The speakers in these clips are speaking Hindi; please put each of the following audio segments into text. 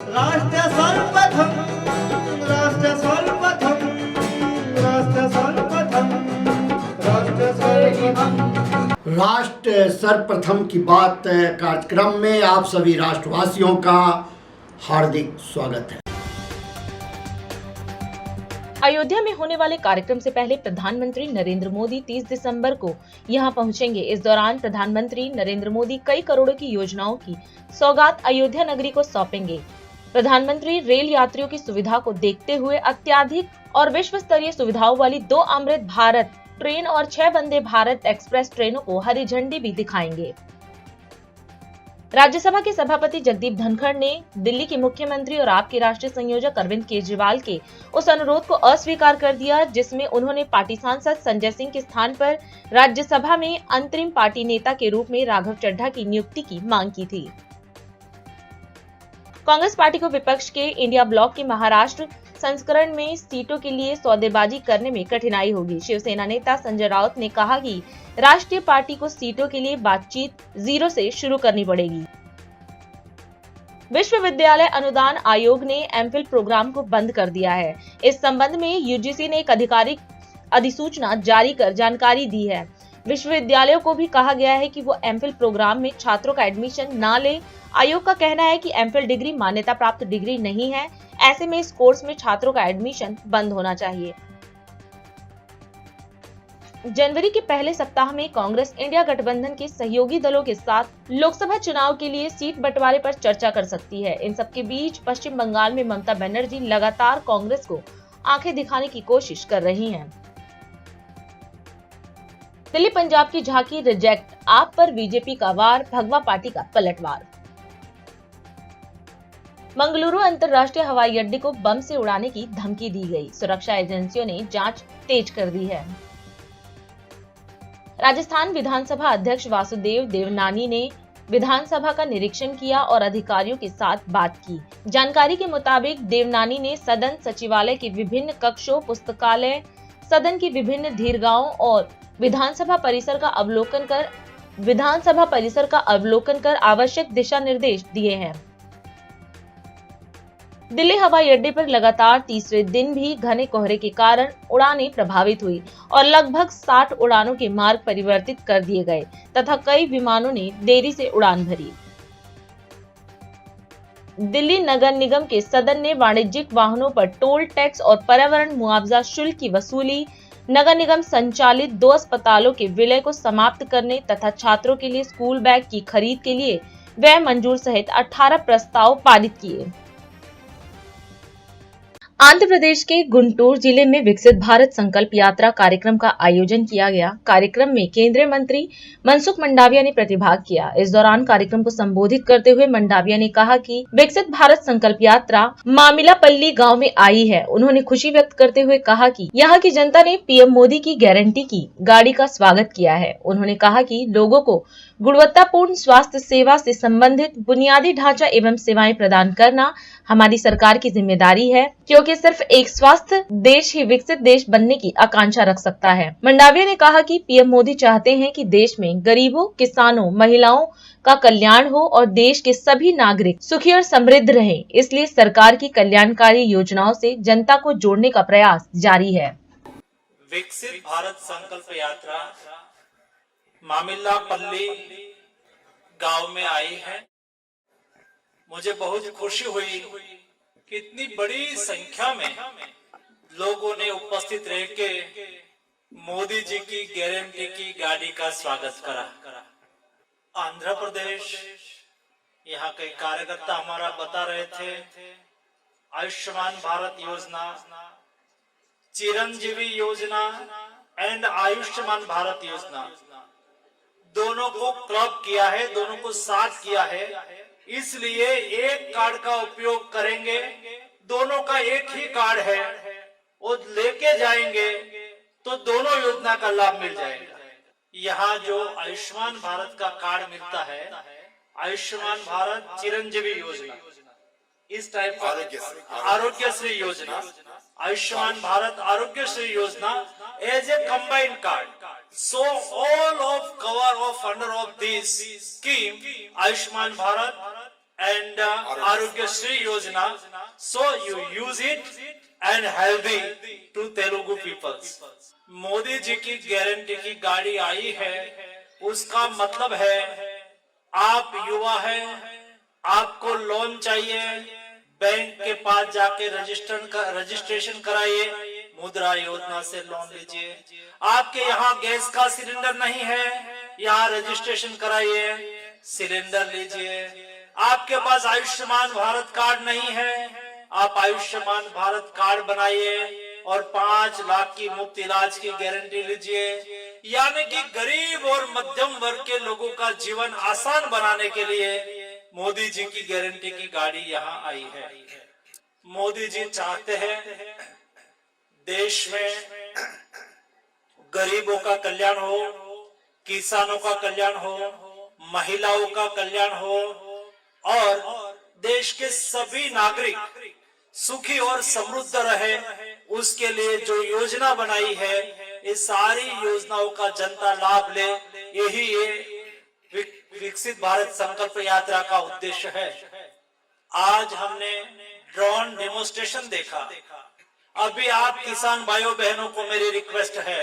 राष्ट्र सर्वप्रथम राष्ट्र सर्वप्रथम राष्ट्र सर्वप्रथम राष्ट्र सर्वप्रथम राष्ट्र सर्वप्रथम की बात कार्यक्रम में आप सभी राष्ट्रवासियों का हार्दिक स्वागत है। अयोध्या में होने वाले कार्यक्रम से पहले प्रधानमंत्री नरेंद्र मोदी 30 दिसंबर को यहां पहुंचेंगे। इस दौरान प्रधानमंत्री नरेंद्र मोदी कई करोड़ों की योजनाओं की सौगात अयोध्या नगरी को सौंपेंगे। प्रधानमंत्री रेल यात्रियों की सुविधा को देखते हुए अत्याधिक और विश्व स्तरीय सुविधाओं वाली 2 अमृत भारत ट्रेन और 6 वंदे भारत एक्सप्रेस ट्रेनों को हरी झंडी भी दिखाएंगे। राज्यसभा के सभापति जगदीप धनखड़ ने दिल्ली के मुख्यमंत्री और आपके राष्ट्रीय संयोजक अरविंद केजरीवाल के उस अनुरोध को अस्वीकार कर दिया जिसमें उन्होंने पार्टी सांसद संजय सिंह के स्थान पर राज्यसभा में अंतरिम पार्टी नेता के रूप में राघव चड्ढा की नियुक्ति की मांग की थी। कांग्रेस पार्टी को विपक्ष के इंडिया ब्लॉक के महाराष्ट्र संस्करण में सीटों के लिए सौदेबाजी करने में कठिनाई होगी। शिवसेना नेता संजय राउत ने कहा कि राष्ट्रीय पार्टी को सीटों के लिए बातचीत जीरो से शुरू करनी पड़ेगी। विश्वविद्यालय अनुदान आयोग ने एमफिल प्रोग्राम को बंद कर दिया है। इस संबंध में यूजीसी ने एक आधिकारिक अधिसूचना जारी कर जानकारी दी है। विश्वविद्यालयों को भी कहा गया है कि वो एमफिल प्रोग्राम में छात्रों का एडमिशन न ले। आयोग का कहना है कि एमफिल डिग्री मान्यता प्राप्त डिग्री नहीं है, ऐसे में इस कोर्स में छात्रों का एडमिशन बंद होना चाहिए। जनवरी के पहले सप्ताह में कांग्रेस इंडिया गठबंधन के सहयोगी दलों के साथ लोकसभा चुनाव के लिए सीट बंटवारे पर चर्चा कर सकती है। इन सबके बीच पश्चिम बंगाल में ममता बनर्जी लगातार कांग्रेस को आंखें दिखाने की कोशिश कर रही हैं। दिल्ली पंजाब की झांकी रिजेक्ट, आप पर बीजेपी का वार, भगवा पार्टी का पलटवार। मंगलुरु अंतर्राष्ट्रीय हवाई अड्डे को बम से उड़ाने की धमकी दी गई। सुरक्षा एजेंसियों ने जांच तेज कर दी है। राजस्थान विधानसभा अध्यक्ष वासुदेव देवनानी ने विधानसभा का निरीक्षण किया और अधिकारियों के साथ बात की। जानकारी के मुताबिक देवनानी ने सदन सचिवालय के विभिन्न कक्षों, पुस्तकालय, सदन की विभिन्न दीर्घाओं और विधानसभा परिसर का अवलोकन कर आवश्यक दिशा निर्देश दिए हैं। दिल्ली हवाई अड्डे पर लगातार तीसरे दिन भी घने कोहरे के कारण उड़ानें प्रभावित हुई और लगभग 60 उड़ानों के मार्ग परिवर्तित कर दिए गए तथा कई विमानों ने देरी से उड़ान भरी। दिल्ली नगर निगम के सदन ने वाणिज्यिक वाहनों पर टोल टैक्स और पर्यावरण मुआवजा शुल्क की वसूली, नगर निगम संचालित 2 अस्पतालों के विलय को समाप्त करने तथा छात्रों के लिए स्कूल बैग की खरीद के लिए व्यय मंजूर सहित 18 प्रस्ताव पारित किए। आंध्र प्रदेश के गुंटूर जिले में विकसित भारत संकल्प यात्रा कार्यक्रम का आयोजन किया गया। कार्यक्रम में केंद्रीय मंत्री मनसुख मंडाविया ने प्रतिभाग किया। इस दौरान कार्यक्रम को संबोधित करते हुए मंडाविया ने कहा कि विकसित भारत संकल्प यात्रा मामिलापल्ली गांव में आई है। उन्होंने खुशी व्यक्त करते हुए कहा कि यहाँ की जनता ने पीएम मोदी की गारंटी की गाड़ी का स्वागत किया है। उन्होंने कहा कि लोगों को गुणवत्तापूर्ण स्वास्थ्य सेवा से संबंधित बुनियादी ढांचा एवं सेवाएं प्रदान करना हमारी सरकार की जिम्मेदारी है, क्योंकि सिर्फ एक स्वस्थ देश ही विकसित देश बनने की आकांक्षा रख सकता है। मंडाविया ने कहा कि पीएम मोदी चाहते हैं कि देश में गरीबों, किसानों, महिलाओं का कल्याण हो और देश के सभी नागरिक सुखी और समृद्ध रहें। इसलिए सरकार की कल्याणकारी योजनाओं से जनता को जोड़ने का प्रयास जारी है। विकसित भारत संकल्प यात्रा मामिलापल्ली गांव में आई है। मुझे बहुत खुशी हुई कि इतनी बड़ी संख्या में लोगों ने उपस्थित रह के मोदी जी की गारंटी की गाड़ी का स्वागत करा। आंध्र प्रदेश, यहाँ के कार्यकर्ता हमारा बता रहे थे, आयुष्मान भारत योजना, चिरंजीवी योजना एंड आयुष्मान भारत योजना दोनों को क्लब किया है, दोनों को साथ किया है। इसलिए एक कार्ड का उपयोग करेंगे, दोनों का एक ही कार्ड है, वो लेके जाएंगे तो दोनों योजना का लाभ मिल जाएगा। यहाँ जो आयुष्मान भारत का कार्ड मिलता है, आयुष्मान भारत चिरंजीवी योजना, इस टाइप का आरोग्यश्री योजना, आयुष्मान भारत आरोग्यश्री योजना as a combined card. So all of cover of under of this scheme, Ayushman Bharat and Arogyasri Yojana, so you use it and healthy to Telugu peoples. Modi ji की गारंटी की गाड़ी आई है, उसका मतलब है आप युवा है, आपको लोन चाहिए, बैंक के पास जाके रजिस्ट्रेशन कराइए, मुद्रा योजना से लोन लीजिए। आपके यहाँ गैस का सिलेंडर नहीं है, यहाँ रजिस्ट्रेशन कराइए, सिलेंडर लीजिए। आपके पास आयुष्मान भारत कार्ड नहीं है, आप आयुष्मान भारत कार्ड बनाइए और 5 लाख की मुफ्त इलाज की गारंटी लीजिए। यानी कि गरीब और मध्यम वर्ग के लोगों का जीवन आसान बनाने के लिए मोदी जी की गारंटी की गाड़ी यहाँ आई है। मोदी जी चाहते हैं देश में गरीबों का कल्याण हो, किसानों का कल्याण हो, महिलाओं का कल्याण हो और देश के सभी नागरिक सुखी और समृद्ध रहे। उसके लिए जो योजना बनाई है, इस सारी योजनाओं का जनता लाभ ले, यही ये विकसित भारत संकल्प यात्रा का उद्देश्य है। आज हमने ड्रोन डेमोन्स्ट्रेशन देखा। अभी आप किसान भाइयों बहनों को मेरी रिक्वेस्ट है,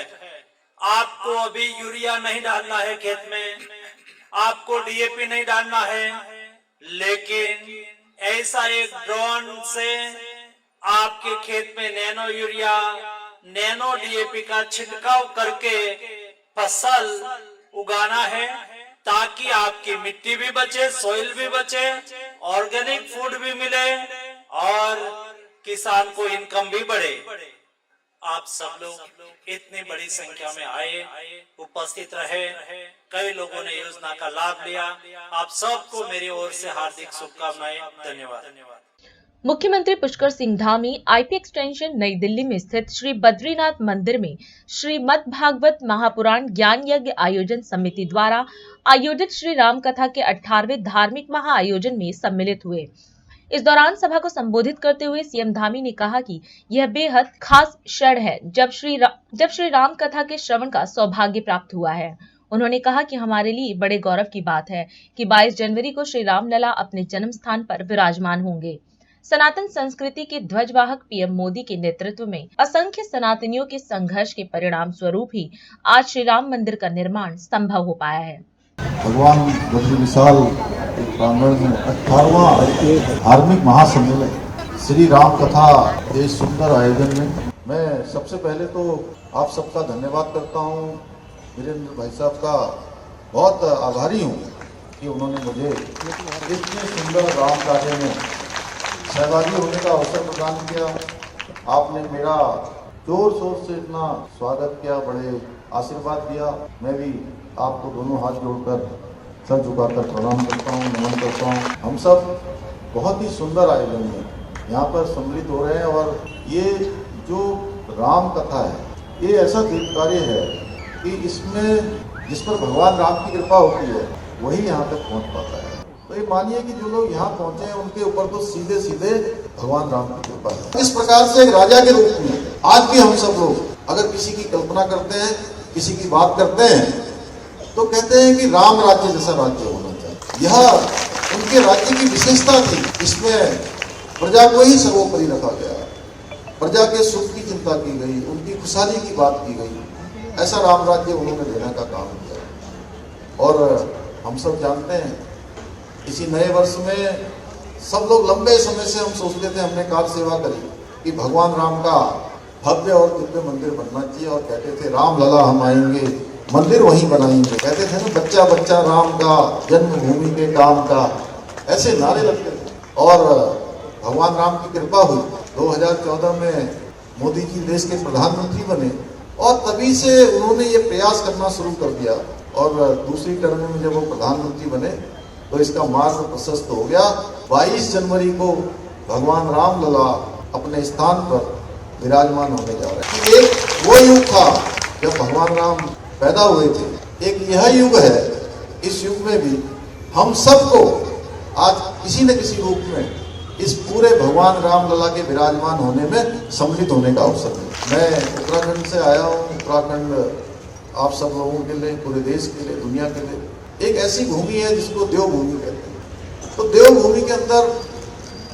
आपको अभी यूरिया नहीं डालना है खेत में, आपको डीएपी नहीं डालना है, लेकिन ऐसा एक ड्रोन से आपके खेत में नैनो यूरिया, नैनो डीएपी का छिड़काव करके फसल उगाना है, ताकि आपकी मिट्टी भी बचे, सॉइल भी बचे, ऑर्गेनिक फूड भी मिले और किसान को इनकम भी बढ़े। आप सब लोग इतनी बड़ी संख्या में आए, उपस्थित रहे, कई लोगों ने योजना का लाभ लिया। आप सबको मेरी ओर से हार्दिक शुभकामनाएं। धन्यवाद। मुख्यमंत्री पुष्कर सिंह धामी आईपी एक्सटेंशन नई दिल्ली में स्थित श्री बद्रीनाथ मंदिर में श्रीमद् भागवत महापुराण ज्ञान यज्ञ आयोजन समिति द्वारा आयोजित श्री राम कथा के 18वें धार्मिक महाआयोजन में सम्मिलित हुए। इस दौरान सभा को संबोधित करते हुए सीएम धामी ने कहा कि यह बेहद खास क्षण है जब श्री राम कथा के श्रवण का सौभाग्य प्राप्त हुआ है। उन्होंने कहा कि हमारे लिए बड़े गौरव की बात है कि 22 जनवरी को श्री राम लला अपने जन्म स्थान पर विराजमान होंगे। सनातन संस्कृति के ध्वजवाहक पीएम मोदी के नेतृत्व में असंख्य सनातनियों के संघर्ष के परिणाम स्वरूप ही आज श्री राम मंदिर का निर्माण संभव हो पाया है। भगवान बद्री विशाल प्रांगण में 18वां धार्मिक महासम्मेलन श्री राम कथा के सुंदर आयोजन में मैं सबसे पहले तो आप सबका धन्यवाद करता हूँ। वीरेंद्र भाई साहब का बहुत आभारी हूँ कि उन्होंने मुझे इतने सुंदर राम कार्य में सहभागी होने का अवसर प्रदान किया। आपने मेरा जोर शोर से इतना स्वागत किया, बड़े आशीर्वाद दिया। मैं भी आपको दोनों हाथ जोड़कर सर झुकाकर प्रणाम करता हूँ, नमन करता हूँ। हम सब बहुत ही सुंदर आयोजन में यहाँ पर सम्मिलित हो रहे हैं और ये जो राम कथा है ये ऐसा देव कार्य है कि इसमें जिस पर भगवान राम की कृपा होती है वही यहाँ तक पहुँच पाता है। तो ये मानिए कि जो लोग यहाँ पहुँचे हैं उनके ऊपर तो सीधे सीधे भगवान राम की कृपा है। इस प्रकार से एक राजा के रूप में आज भी हम सब लोग अगर किसी की कल्पना करते हैं, किसी की बात करते हैं तो कहते हैं कि राम राज्य जैसा राज्य होना चाहिए। यह उनके राज्य की विशेषता थी। इसमें प्रजा को ही सर्वोपरि रखा गया, प्रजा के सुख की चिंता की गई, उनकी खुशहाली की बात की गई। ऐसा राम राज्य उन्होंने देने का काम किया। और हम सब जानते हैं इसी नए वर्ष में सब लोग लंबे समय से हम सोचते थे, हमने कार सेवा करी कि भगवान राम का भव्य और दिव्य मंदिर बनना चाहिए और कहते थे राम लला हम आएंगे, मंदिर वहीं बनाएंगे। कहते थे ना बच्चा बच्चा राम का, जन्मभूमि के काम का, ऐसे नारे लगते थे। और भगवान राम की कृपा हुई, 2014 में मोदी जी देश के प्रधानमंत्री बने और तभी से उन्होंने ये प्रयास करना शुरू कर दिया। और दूसरी टर्म में जब वो प्रधानमंत्री बने तो इसका मार्ग प्रशस्त हो गया। 22 जनवरी को भगवान राम लला अपने स्थान पर विराजमान होने जा रहे हैं। एक वो युग था जब भगवान राम पैदा हुए थे, एक यह युग है। इस युग में भी हम सबको आज किसी न किसी रूप में इस पूरे भगवान राम लला के विराजमान होने में सम्मिलित होने का अवसर मिला। मैं उत्तराखंड से आया हूँ। उत्तराखंड आप सब लोगों के लिए, पूरे देश के लिए, दुनिया के लिए एक ऐसी भूमि है जिसको देवभूमि कहते हैं। तो देवभूमि के अंदर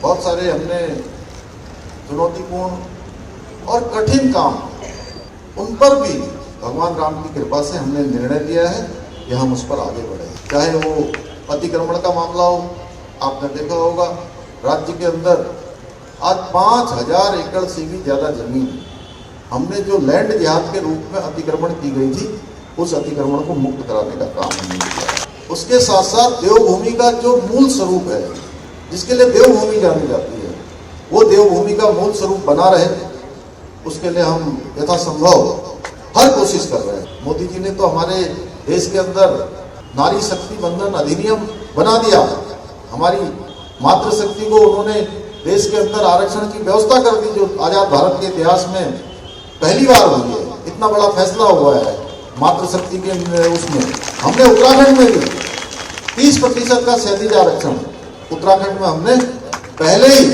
बहुत सारे हमने चुनौतीपूर्ण और कठिन काम, उन पर भी भगवान राम की कृपा से हमने निर्णय लिया है कि हम उस पर आगे बढ़े। चाहे वो अतिक्रमण का मामला हो, आपने देखा होगा राज्य के अंदर आज 5000 एकड़ से भी ज्यादा जमीन हमने जो लैंड जिहाद के रूप में अतिक्रमण की गई थी, उस अतिक्रमण को मुक्त कराने का काम हमने किया। उसके साथ साथ देवभूमि का जो मूल स्वरूप है, जिसके लिए देवभूमि जानी जाती है, वो देवभूमि का मूल स्वरूप बना रहे, उसके लिए हम यथासंभव हर कोशिश कर रहे हैं। मोदी जी ने तो हमारे देश के अंदर नारी शक्ति बंधन अधिनियम बना दिया। हमारी मातृशक्ति को उन्होंने देश के अंदर आरक्षण की व्यवस्था कर दी, जो आजाद भारत के इतिहास में पहली बार हुई है। इतना बड़ा फैसला हुआ है मातृशक्ति के उसमें। हमने उत्तराखंड में भी 30% का सहज आरक्षण उत्तराखंड में हमने पहले ही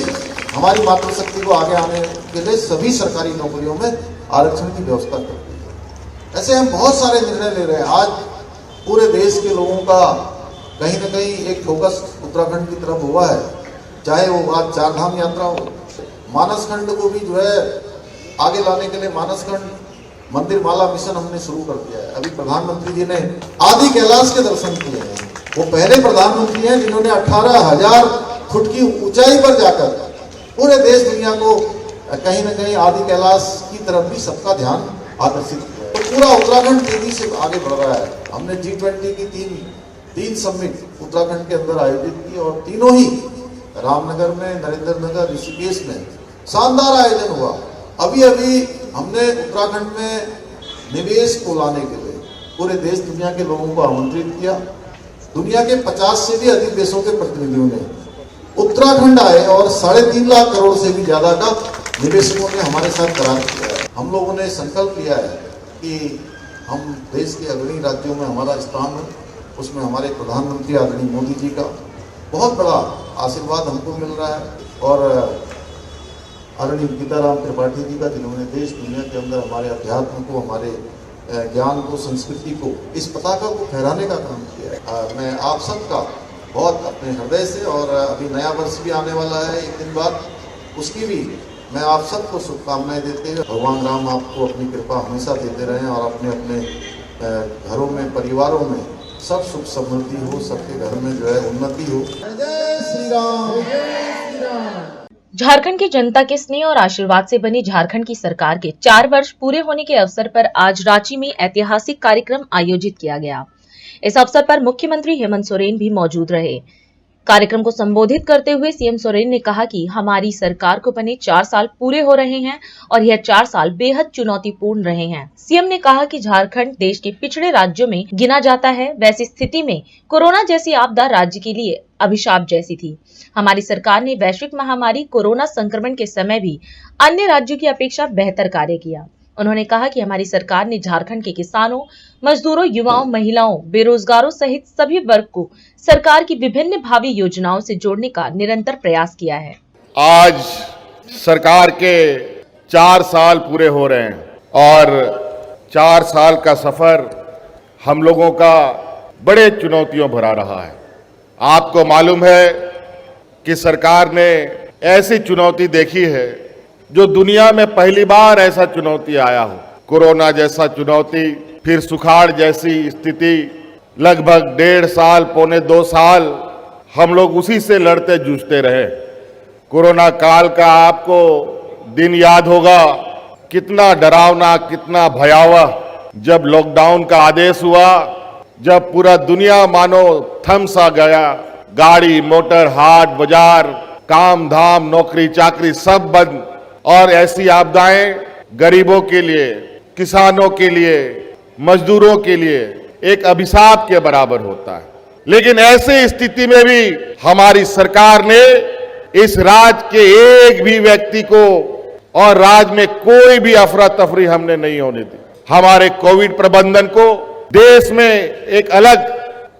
हमारी मातृशक्ति को आगे आने के लिए सभी सरकारी नौकरियों में आरक्षण की व्यवस्था कर दी है। ऐसे हम बहुत सारे निर्णय ले रहे हैं। आज पूरे देश के लोगों का कहीं ना कहीं एक फोकस उत्तराखंड की तरफ हुआ है, चाहे वो आज चारधाम यात्रा हो, मानसखंड को भी जो है आगे लाने के लिए मानसखंड मंदिर माला मिशन हमने शुरू कर दिया है। अभी प्रधानमंत्री जी ने आदि कैलाश के दर्शन किए हैं। वो पहले प्रधानमंत्री हैं जिन्होंने 18,000 फुट की ऊंचाई पर जाकर पूरे देश दुनिया को कहीं ना कहीं आदि कैलाश की तरफ भी सबका ध्यान आकर्षित किया। तो पूरा उत्तराखंड तेजी से आगे बढ़ रहा है। हमने G20 की तीन समिट उत्तराखंड के अंदर आयोजित की और तीनों ही रामनगर में, नरेंद्र नगर, ऋषिकेश में शानदार आयोजन हुआ। अभी हमने उत्तराखंड में निवेश को लाने के लिए पूरे देश दुनिया के लोगों को आमंत्रित किया। दुनिया के 50 से भी अधिक देशों के प्रतिनिधियों ने उत्तराखंड आए और 3.5 लाख करोड़ से भी ज्यादा का निवेशकों ने हमारे साथ करार किया है। हम लोगों ने संकल्प लिया है कि हम देश के अग्रणी राज्यों में हमारा स्थान हो, उसमें हमारे प्रधानमंत्री आदरणीय मोदी जी का बहुत बड़ा आशीर्वाद हमको मिल रहा है और आदरणीय गीताराम त्रिपाठी जी का, जिन्होंने देश दुनिया के अंदर हमारे अध्यात्म को, हमारे ज्ञान को, संस्कृति को, इस पताका को फहराने का काम किया है। मैं आप सबका बहुत अपने हृदय से, और अभी नया वर्ष भी आने वाला है एक दिन बाद, उसकी भी मैं आप सबको शुभकामनाएं देते हुए भगवान राम आपको अपनी कृपा हमेशा देते रहें और अपने अपने घरों में, परिवारों में सब सुख समृद्धि हो, सबके घर में जो है उन्नति हो। जय श्री राम, जय श्री राम। झारखंड की जनता के स्नेह और आशीर्वाद से बनी झारखंड की सरकार के 4 वर्ष पूरे होने के अवसर पर आज रांची में ऐतिहासिक कार्यक्रम आयोजित किया गया। इस अवसर पर मुख्यमंत्री हेमंत सोरेन भी मौजूद रहे। कार्यक्रम को संबोधित करते हुए सीएम सोरेन ने कहा कि हमारी सरकार को बने 4 साल पूरे हो रहे हैं और यह 4 साल बेहद चुनौतीपूर्ण रहे हैं। सीएम ने कहा कि झारखंड देश के पिछड़े राज्यों में गिना जाता है। वैसी स्थिति में कोरोना जैसी आपदा राज्य के लिए अभिशाप जैसी थी। हमारी सरकार ने वैश्विक महामारी कोरोना संक्रमण के समय भी अन्य राज्यों की अपेक्षा बेहतर कार्य किया। उन्होंने कहा कि हमारी सरकार ने झारखंड के किसानों, मजदूरों, युवाओं, महिलाओं, बेरोजगारों सहित सभी वर्ग को सरकार की विभिन्न भावी योजनाओं से जोड़ने का निरंतर प्रयास किया है। आज सरकार के 4 साल पूरे हो रहे हैं और 4 साल का सफर हम लोगों का बड़े चुनौतियों भरा रहा है। आपको मालूम है कि सरकार ने ऐसी चुनौती देखी है जो दुनिया में पहली बार ऐसा चुनौती आया हो। कोरोना जैसा चुनौती, फिर सुखाड़ जैसी स्थिति, लगभग 1.5 साल, पौने 2 साल हम लोग उसी से लड़ते जूझते रहे। कोरोना काल का आपको दिन याद होगा, कितना डरावना, कितना भयावह, जब लॉकडाउन का आदेश हुआ, जब पूरा दुनिया मानो थम सा गया। गाड़ी, मोटर, हाट, बाजार, काम धाम, नौकरी चाकरी सब बंद। और ऐसी आपदाएं गरीबों के लिए, किसानों के लिए, मजदूरों के लिए एक अभिशाप के बराबर होता है। लेकिन ऐसी स्थिति में भी हमारी सरकार ने इस राज्य के एक भी व्यक्ति को और राज्य में कोई भी अफरा तफरी हमने नहीं होने दी। हमारे कोविड प्रबंधन को देश में एक अलग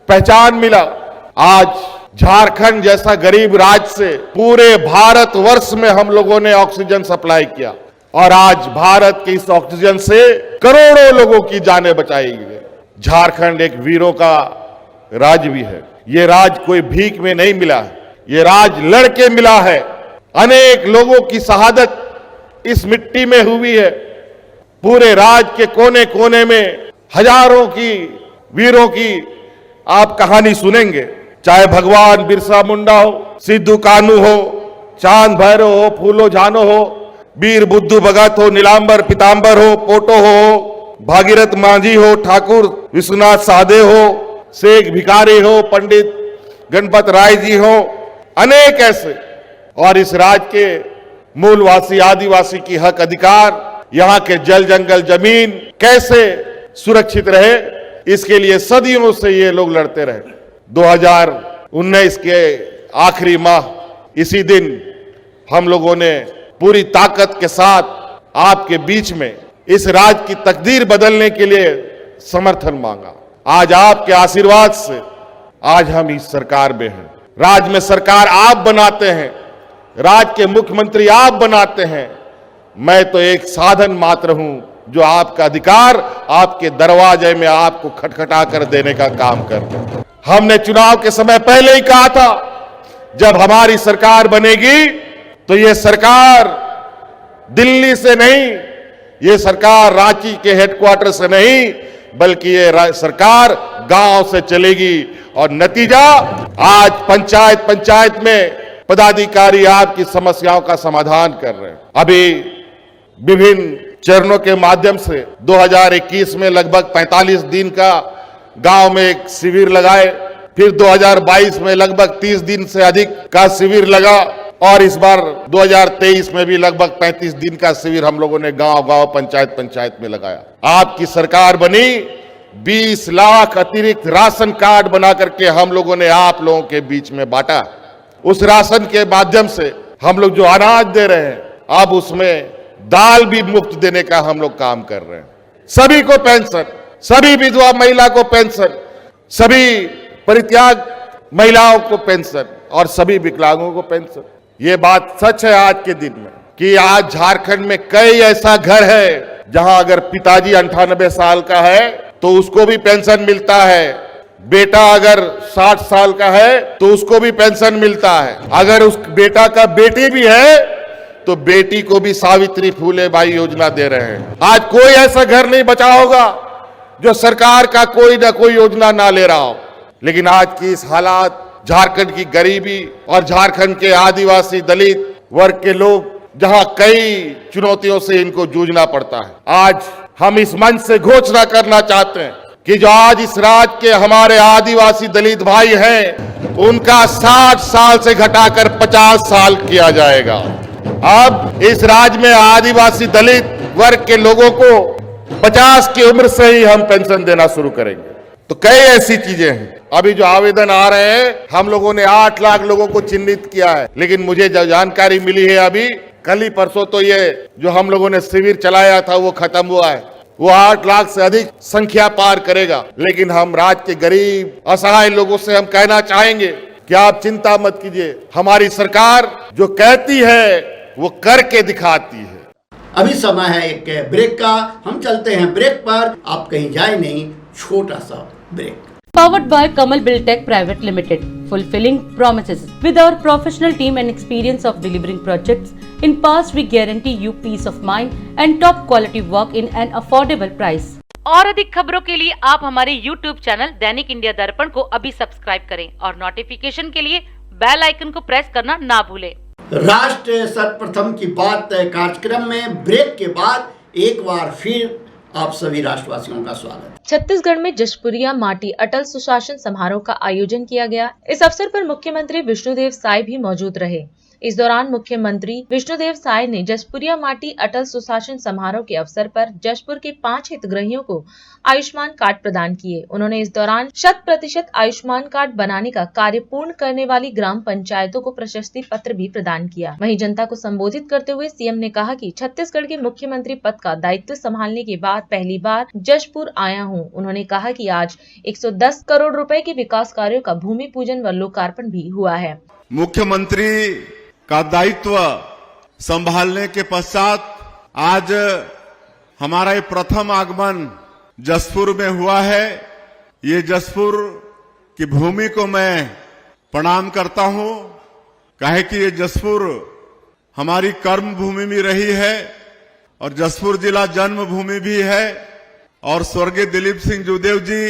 पहचान मिला। आज झारखंड जैसा गरीब राज्य से पूरे भारतवर्ष में हम लोगों ने ऑक्सीजन सप्लाई किया और आज भारत की इस ऑक्सीजन से करोड़ों लोगों की जानें बचाई गई। झारखंड एक वीरों का राज्य भी है। ये राज्य कोई भीख में नहीं मिला है। ये राज लड़के मिला है। अनेक लोगों की शहादत इस मिट्टी में हुई है। पूरे राज्य के कोने कोने में हजारों की वीरों की आप कहानी सुनेंगे, चाहे भगवान बिरसा मुंडा हो, सिद्धू कान्हू हो, चांद भैरव हो, फूलो झानो हो, वीर बुद्धू भगत हो, नीलांबर पीतांबर हो, पोटो हो, भागीरथ मांझी हो, ठाकुर विश्वनाथ साधे हो, शेख भिखारी हो, पंडित गणपत राय जी हो, अनेक ऐसे। और इस राज्य के मूलवासी आदिवासी की हक अधिकार, यहाँ के जल जंगल जमीन कैसे सुरक्षित रहे, इसके लिए सदियों से ये लोग लड़ते रहे। 2019 के आखिरी माह इसी दिन हम लोगों ने पूरी ताकत के साथ आपके बीच में इस राज्य की तकदीर बदलने के लिए समर्थन मांगा। आज आपके आशीर्वाद से आज हम इस सरकार में हैं। राज्य में सरकार आप बनाते हैं, राज्य के मुख्यमंत्री आप बनाते हैं। मैं तो एक साधन मात्र हूं जो आपका अधिकार आपके दरवाजे में आपको खटखटा कर देने का काम करता है। हमने चुनाव के समय पहले ही कहा था, जब हमारी सरकार बनेगी तो ये सरकार दिल्ली से नहीं, ये सरकार रांची के हेडक्वार्टर से नहीं, बल्कि ये सरकार गांव से चलेगी। और नतीजा आज पंचायत पंचायत में पदाधिकारी आपकी समस्याओं का समाधान कर रहे हैं। अभी विभिन्न चरणों के माध्यम से 2021 में लगभग 45 दिन का गांव में एक शिविर लगाए, फिर 2022 में लगभग 30 दिन से अधिक का शिविर लगा, और इस बार 2023 में भी लगभग 35 दिन का शिविर हम लोगों ने गांव गांव पंचायत पंचायत में लगाया। आपकी सरकार बनी, 20 लाख अतिरिक्त राशन कार्ड बना करके हम लोगों ने आप लोगों के बीच में बांटा। उस राशन के माध्यम से हम लोग जो अनाज दे रहे हैं, अब उसमें दाल भी मुफ्त देने का हम लोग काम कर रहे हैं। सभी को पेंशन, सभी विधवा महिला को पेंशन, सभी परित्याग महिलाओं को पेंशन और सभी विकलांगों को पेंशन। ये बात सच है आज के दिन में कि आज झारखंड में कई ऐसा घर है जहां अगर पिताजी 98 साल का है तो उसको भी पेंशन मिलता है, बेटा अगर 60 साल का है तो उसको भी पेंशन मिलता है, अगर उस बेटा का बेटी भी है तो बेटी को भी सावित्री फूले बाई योजना दे रहे हैं। आज कोई ऐसा घर नहीं बचा होगा जो सरकार का कोई ना कोई योजना ना ले रहा हो। लेकिन आज की इस हालात, झारखंड की गरीबी और झारखंड के आदिवासी दलित वर्ग के लोग जहां कई चुनौतियों से इनको जूझना पड़ता है, आज हम इस मंच से घोषणा करना चाहते हैं कि जो आज इस राज्य के हमारे आदिवासी दलित भाई हैं, उनका 60 साल से घटाकर 50 साल किया जाएगा। अब इस राज्य में आदिवासी दलित वर्ग के लोगों को 50 की उम्र से ही हम पेंशन देना शुरू करेंगे। तो कई ऐसी चीजें हैं। अभी जो आवेदन आ रहे हैं, हम लोगों ने 8 लाख लोगों को चिन्हित किया है, लेकिन मुझे जो जानकारी मिली है अभी कल ही परसों, तो ये जो हम लोगों ने शिविर चलाया था वो खत्म हुआ है। वो 8 लाख से अधिक संख्या पार करेगा। लेकिन हम राज्य के गरीब असहाय लोगों से हम कहना चाहेंगे कि आप चिंता मत कीजिए, हमारी सरकार जो कहती है वो करके दिखाती है। अभी समय है एक ब्रेक का, हम चलते हैं ब्रेक पर, आप कहीं जाए नहीं, छोटा सा break. Powered by Kamal Buildtech Private Limited, fulfilling promises. With our professional team and experience of delivering projects, in past we guarantee you peace of mind and top quality work in an affordable price. और अधिक खबरों के लिए आप हमारे YouTube चैनल दैनिक इंडिया दर्पण को अभी सब्सक्राइब करें और नोटिफिकेशन के लिए बेल आइकन को प्रेस करना ना भूलें। राष्ट्र सर्वप्रथम की बात कार्यक्रम में ब्रेक के बाद एक बार फिर आप सभी राष्ट्रवासियों का स्वागत। छत्तीसगढ़ में जशपुरिया माटी अटल सुशासन समारोह का आयोजन किया गया। इस अवसर पर मुख्यमंत्री विष्णुदेव साय भी मौजूद रहे। इस दौरान मुख्यमंत्री विष्णुदेव साय ने जशपुरिया माटी अटल सुशासन समारोह के अवसर पर जशपुर के 5 हितग्राहियों को आयुष्मान कार्ड प्रदान किए। उन्होंने इस दौरान 100% आयुष्मान कार्ड बनाने का कार्य पूर्ण करने वाली ग्राम पंचायतों को प्रशस्ति पत्र भी प्रदान किया। वहीं जनता को संबोधित करते हुए सीएम ने कहा कि छत्तीसगढ़ के मुख्यमंत्री पद का दायित्व संभालने के बाद पहली बार जशपुर आया हूं। उन्होंने कहा कि आज 110 करोड़ रुपए के विकास कार्यों का भूमि पूजन व लोकार्पण भी हुआ है। मुख्यमंत्री का दायित्व संभालने के पश्चात आज हमारा ये प्रथम आगमन जशपुर में हुआ है। ये जशपुर की भूमि को मैं प्रणाम करता हूं काहे कि ये जसपुर हमारी कर्म भूमि भी रही है और जसपुर जिला जन्मभूमि भी है और स्वर्गीय दिलीप सिंह जूदेव जी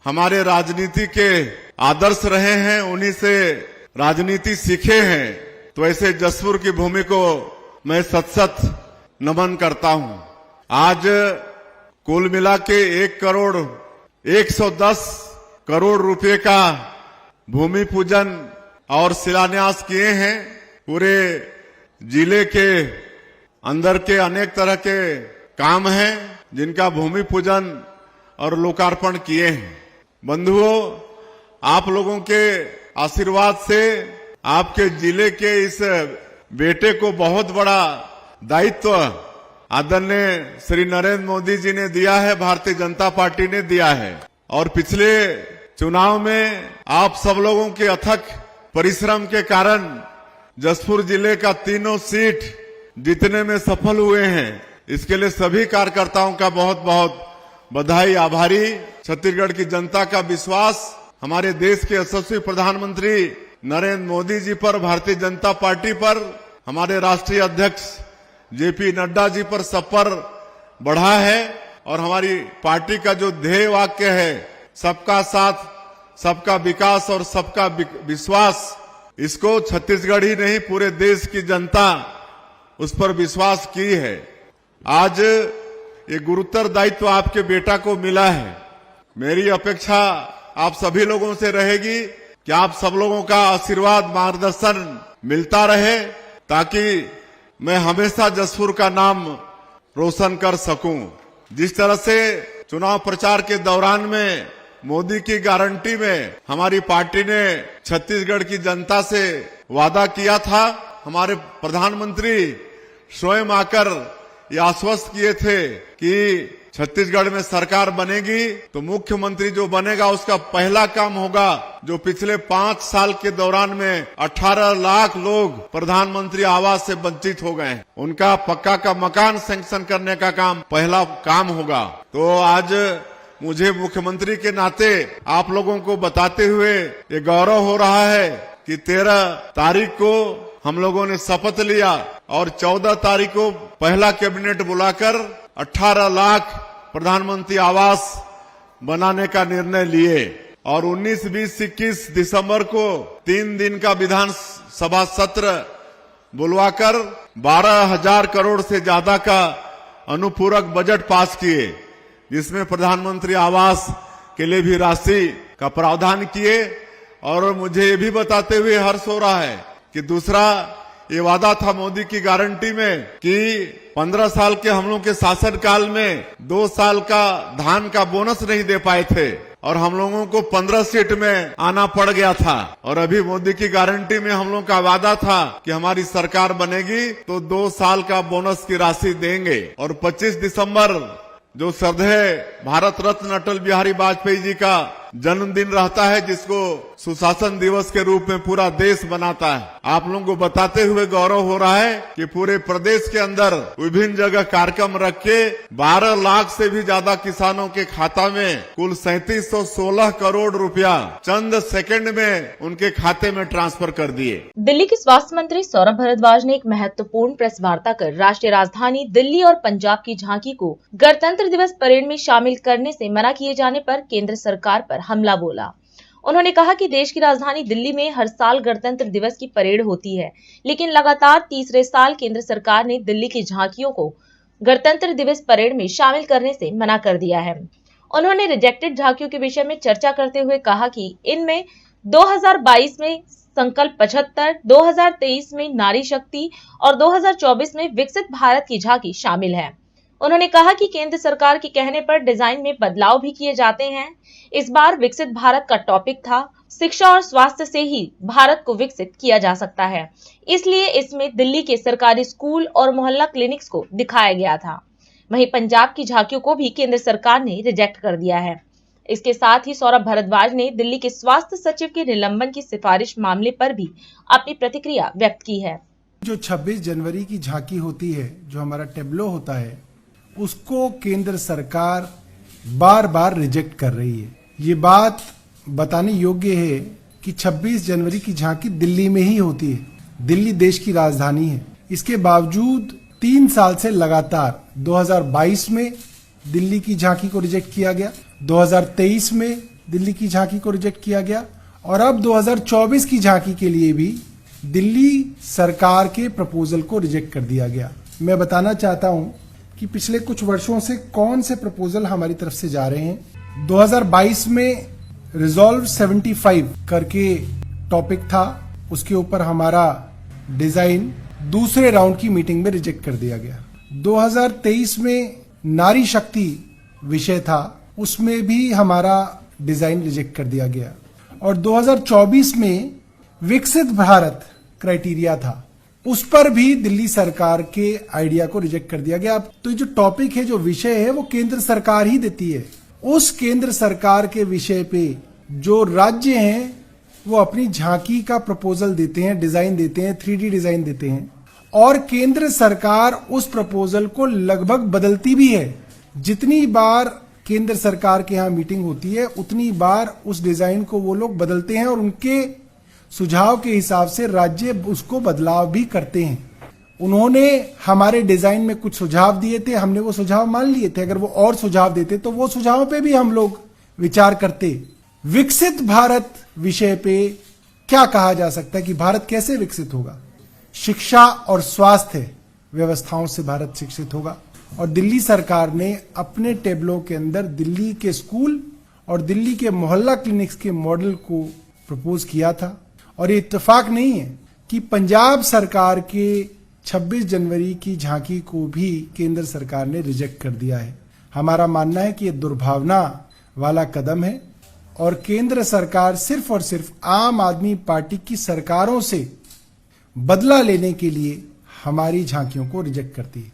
हमारे राजनीति के आदर्श रहे हैं, उन्हीं से राजनीति सीखे हैं। तो ऐसे जसपुर की भूमि को मैं सत सत नमन करता हूं। आज कुल मिला के 1,110 करोड़ रुपए का भूमि पूजन और शिलान्यास किए हैं। पूरे जिले के अंदर के अनेक तरह के काम हैं जिनका भूमि पूजन और लोकार्पण किए हैं। बंधुओं, आप लोगों के आशीर्वाद से आपके जिले के इस बेटे को बहुत बड़ा दायित्व आदरणीय श्री नरेंद्र मोदी जी ने दिया है, भारतीय जनता पार्टी ने दिया है। और पिछले चुनाव में आप सब लोगों के अथक परिश्रम के कारण जसपुर जिले का तीनों सीट जीतने में सफल हुए हैं। इसके लिए सभी कार्यकर्ताओं का बहुत बहुत बधाई, आभारी। छत्तीसगढ़ की जनता का विश्वास हमारे देश के यशस्वी प्रधानमंत्री नरेंद्र मोदी जी पर, भारतीय जनता पार्टी पर, हमारे राष्ट्रीय अध्यक्ष जेपी नड्डा जी पर सब पर बढ़ा है। और हमारी पार्टी का जो ध्येय वाक्य है, सबका साथ, सबका विकास और सबका विश्वास, इसको छत्तीसगढ़ ही नहीं पूरे देश की जनता उस पर विश्वास की है। आज ये गुरुतर दायित्व आपके बेटा को मिला है। मेरी अपेक्षा आप सभी लोगों से रहेगी कि आप सब लोगों का आशीर्वाद, मार्गदर्शन मिलता रहे ताकि मैं हमेशा जसपुर का नाम रोशन कर सकूं। जिस तरह से चुनाव प्रचार के दौरान में मोदी की गारंटी में हमारी पार्टी ने छत्तीसगढ़ की जनता से वादा किया था, हमारे प्रधानमंत्री स्वयं आकर ये आश्वस्त किए थे कि छत्तीसगढ़ में सरकार बनेगी तो मुख्यमंत्री जो बनेगा उसका पहला काम होगा जो पिछले 5 साल के दौरान में 18 लाख लोग प्रधानमंत्री आवास से वंचित हो गए, उनका पक्का का मकान सैंक्शन करने का काम पहला काम होगा। तो आज मुझे मुख्यमंत्री के नाते आप लोगों को बताते हुए ये गौरव हो रहा है कि 13 तारीख को हम लोगों ने शपथ लिया और 14 तारीख को पहला कैबिनेट बुलाकर 18 लाख प्रधानमंत्री आवास बनाने का निर्णय लिए और 19, 20, 21 दिसंबर को 3 दिन का विधानसभा सत्र बुलवाकर 12,000 करोड़ से ज्यादा का अनुपूरक बजट पास किए, जिसमें प्रधानमंत्री आवास के लिए भी राशि का प्रावधान किए। और मुझे ये भी बताते हुए हर्ष हो रहा है कि दूसरा ये वादा था मोदी की गारंटी में कि 15 साल के हम लोग के शासन काल में 2 साल का धान का बोनस नहीं दे पाए थे और हम लोगों को 15 सीट में आना पड़ गया था। और अभी मोदी की गारंटी में हम लोग का वादा था कि हमारी सरकार बनेगी तो 2 साल का बोनस की राशि देंगे। और 25 दिसंबर जो श्रद्धेय भारत रत्न अटल बिहारी वाजपेयी जी का जन्मदिन रहता है, जिसको सुशासन दिवस के रूप में पूरा देश बनाता है, आप लोगों को बताते हुए गौरव हो रहा है कि पूरे प्रदेश के अंदर विभिन्न जगह कार्यक्रम रख के 12 लाख से भी ज्यादा किसानों के खाता में कुल 3716 करोड़ रुपया चंद सेकंड में उनके खाते में ट्रांसफर कर दिए। दिल्ली के स्वास्थ्य मंत्री सौरभ भारद्वाज ने एक महत्वपूर्ण प्रेस वार्ता कर राष्ट्रीय राजधानी दिल्ली और पंजाब की झांकी को गणतंत्र दिवस परेड में शामिल करने से मना किए जाने पर केंद्र सरकार पर हमला बोला। उन्होंने कहा कि देश की राजधानी दिल्ली में हर साल गणतंत्र दिवस की परेड होती है, लेकिन लगातार तीसरे साल केंद्र सरकार ने दिल्ली की झांकियों को गणतंत्र दिवस परेड में शामिल करने से मना कर दिया है। उन्होंने रिजेक्टेड झांकियों के विषय में चर्चा करते हुए कहा कि इनमें 2022 में संकल्प 75, 2023 में नारी शक्ति और 2024 में विकसित भारत की झांकी शामिल है। उन्होंने कहा कि केंद्र सरकार के कहने पर डिजाइन में बदलाव भी किए जाते हैं। इस बार विकसित भारत का टॉपिक था शिक्षा और स्वास्थ्य से ही भारत को विकसित किया जा सकता है, इसलिए इसमें दिल्ली के सरकारी स्कूल और मोहल्ला क्लिनिक्स को दिखाया गया था। वहीं पंजाब की झांकियों को भी केंद्र सरकार ने रिजेक्ट कर दिया है। इसके साथ ही सौरभ भारद्वाज ने दिल्ली के स्वास्थ्य सचिव के निलंबन की सिफारिश मामले पर भी अपनी प्रतिक्रिया व्यक्त की है। जो 26 जनवरी की झांकी होती है, जो हमारा टेब्लो होता है, उसको केंद्र सरकार बार बार रिजेक्ट कर रही है। ये बात बताने योग्य है कि 26 जनवरी की झांकी दिल्ली में ही होती है। दिल्ली देश की राजधानी है। इसके बावजूद 3 साल से लगातार 2022 में दिल्ली की झांकी को रिजेक्ट किया गया, 2023 में दिल्ली की झांकी को रिजेक्ट किया गया और अब 2024 की झांकी के लिए भी दिल्ली सरकार के प्रपोजल को रिजेक्ट कर दिया गया। मैं बताना चाहता हूं कि पिछले कुछ वर्षों से कौन से प्रपोजल हमारी तरफ से जा रहे हैं। 2022 में रिजॉल्व 75 करके टॉपिक था, उसके ऊपर हमारा डिजाइन दूसरे राउंड की मीटिंग में रिजेक्ट कर दिया गया। 2023 में नारी शक्ति विषय था, उसमें भी हमारा डिजाइन रिजेक्ट कर दिया गया और 2024 में विकसित भारत क्राइटेरिया था, उस पर भी दिल्ली सरकार के आइडिया को रिजेक्ट कर दिया गया। तो जो टॉपिक है, जो विषय है, वो केंद्र सरकार ही देती है। उस केंद्र सरकार के विषय पे जो राज्य हैं वो अपनी झांकी का प्रपोजल देते हैं, डिजाइन देते हैं, 3D डिजाइन देते हैं और केंद्र सरकार उस प्रपोजल को लगभग बदलती भी है। जितनी बार केंद्र सरकार के यहाँ मीटिंग होती है उतनी बार उस डिजाइन को वो लोग बदलते हैं और उनके सुझाव के हिसाब से राज्य उसको बदलाव भी करते हैं। उन्होंने हमारे डिजाइन में कुछ सुझाव दिए थे, हमने वो सुझाव मान लिए थे। अगर वो और सुझाव देते तो वो सुझावों पे भी हम लोग विचार करते। विकसित भारत विषय पे क्या कहा जा सकता है कि भारत कैसे विकसित होगा? शिक्षा और स्वास्थ्य व्यवस्थाओं से भारत शिक्षित होगा और दिल्ली सरकार ने अपने टेबलों के अंदर दिल्ली के स्कूल और दिल्ली के मोहल्ला क्लिनिक्स के मॉडल को प्रपोज किया था। और ये इत्तेफाक नहीं है कि पंजाब सरकार के 26 जनवरी की झांकी को भी केंद्र सरकार ने रिजेक्ट कर दिया है। हमारा मानना है कि ये दुर्भावना वाला कदम है और केंद्र सरकार सिर्फ और सिर्फ आम आदमी पार्टी की सरकारों से बदला लेने के लिए हमारी झांकियों को रिजेक्ट करती है।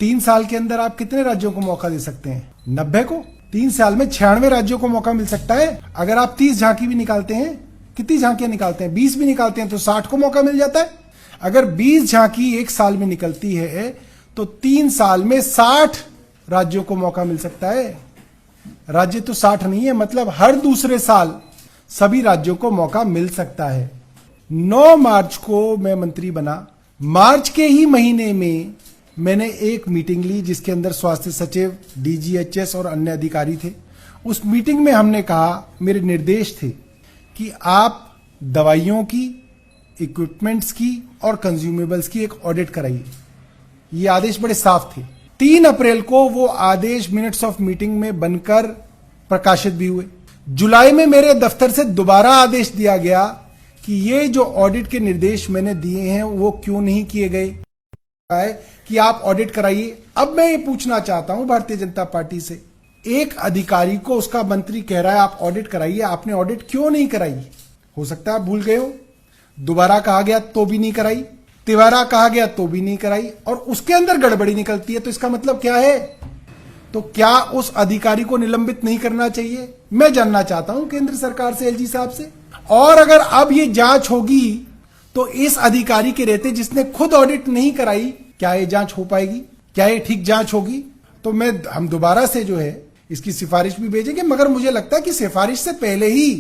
3 साल के अंदर आप कितने राज्यों को मौका दे सकते हैं? 90 को। 3 साल में 96 राज्यों को मौका मिल सकता है। अगर आप 30 झांकी भी निकालते हैं, कितनी झांकियां निकालते हैं? 20 भी निकालते हैं तो 60 को मौका मिल जाता है। अगर 20 झांकी 1 साल में निकलती है तो 3 साल में 60 राज्यों को मौका मिल सकता है। राज्य तो 60 नहीं है, मतलब हर दूसरे साल सभी राज्यों को मौका मिल सकता है। 9 मार्च को मैं मंत्री बना। मार्च के ही महीने में मैंने एक मीटिंग ली जिसके अंदर स्वास्थ्य सचिव, DGHS और अन्य अधिकारी थे। उस मीटिंग में हमने कहा, मेरे निर्देश थे कि आप दवाइयों की, इक्विपमेंट्स की और कंज्यूमेबल्स की एक ऑडिट कराइए। ये आदेश बड़े साफ थे। 3 अप्रैल को वो आदेश मिनट्स ऑफ मीटिंग में बनकर प्रकाशित भी हुए। जुलाई में मेरे दफ्तर से दोबारा आदेश दिया गया कि ये जो ऑडिट के निर्देश मैंने दिए हैं वो क्यों नहीं किए गए, कि आप ऑडिट कराइए। अब मैं ये पूछना चाहता हूं भारतीय जनता पार्टी से, एक अधिकारी को उसका मंत्री कह रहा है आप ऑडिट कराइए, आपने ऑडिट क्यों नहीं कराई? हो सकता है आप भूल गए हो। दोबारा कहा गया तो भी नहीं कराई, तिवारा कहा गया तो भी नहीं कराई और उसके अंदर गड़बड़ी निकलती है। तो इसका मतलब क्या है? तो क्या उस अधिकारी को निलंबित नहीं करना चाहिए? मैं जानना चाहता हूं केंद्र सरकार से, LG साहब से। और अगर अब ये जांच होगी तो इस अधिकारी के रहते जिसने खुद ऑडिट नहीं कराई, क्या ये जांच हो पाएगी? क्या ये ठीक जांच होगी? तो हम दोबारा से जो है इसकी सिफारिश भी भेजेंगे, मगर मुझे लगता है कि सिफारिश से पहले ही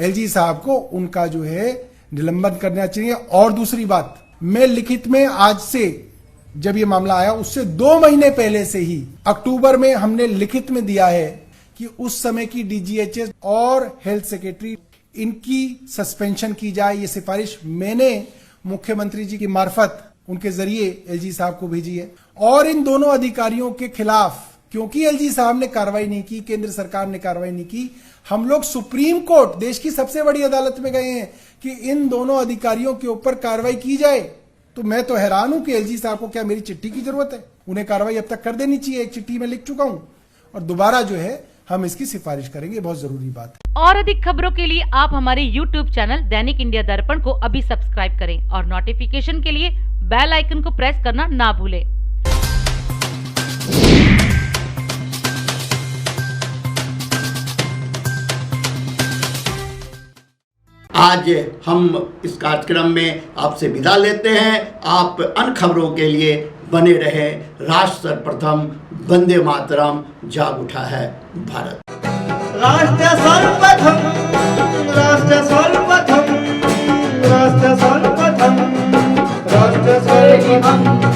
LG साहब को उनका जो है निलंबन करना चाहिए। और दूसरी बात, मैं लिखित में आज से, जब ये मामला आया उससे 2 महीने पहले से ही अक्टूबर में हमने लिखित में दिया है कि उस समय की DGHS और हेल्थ सेक्रेटरी, इनकी सस्पेंशन की जाए। ये सिफारिश मैंने मुख्यमंत्री जी की मार्फत उनके जरिए LG साहब को भेजी है। और इन दोनों अधिकारियों के खिलाफ, क्योंकि LG साहब ने कार्रवाई नहीं की, केंद्र सरकार ने कार्रवाई नहीं की, हम लोग सुप्रीम कोर्ट, देश की सबसे बड़ी अदालत में गए हैं कि इन दोनों अधिकारियों के ऊपर कार्रवाई की जाए। तो मैं तो हैरान हूं कि LG साहब को क्या मेरी चिट्ठी की जरूरत है? उन्हें कार्रवाई अब तक कर देनी चाहिए। एक चिट्ठी में लिख चुका हूं और दोबारा जो है हम इसकी सिफारिश करेंगे, बहुत जरूरी बात है। और अधिक खबरों के लिए आप हमारे YouTube चैनल दैनिक इंडिया दर्पण को अभी सब्सक्राइब करें और नोटिफिकेशन के लिए बेल आइकन को प्रेस करना ना भूलें। आज हम इस कार्यक्रम में आपसे विदा लेते हैं। आप अन्य खबरों के लिए बने रहे। राष्ट्र सर्वप्रथम, वंदे मातरम, जाग उठा है भारत। राष्ट्र सर्वप्रथम, राष्ट्र सर्वप्रथम, राष्ट्र सर्वप्रथम, राष्ट्र सर्वप्रथम।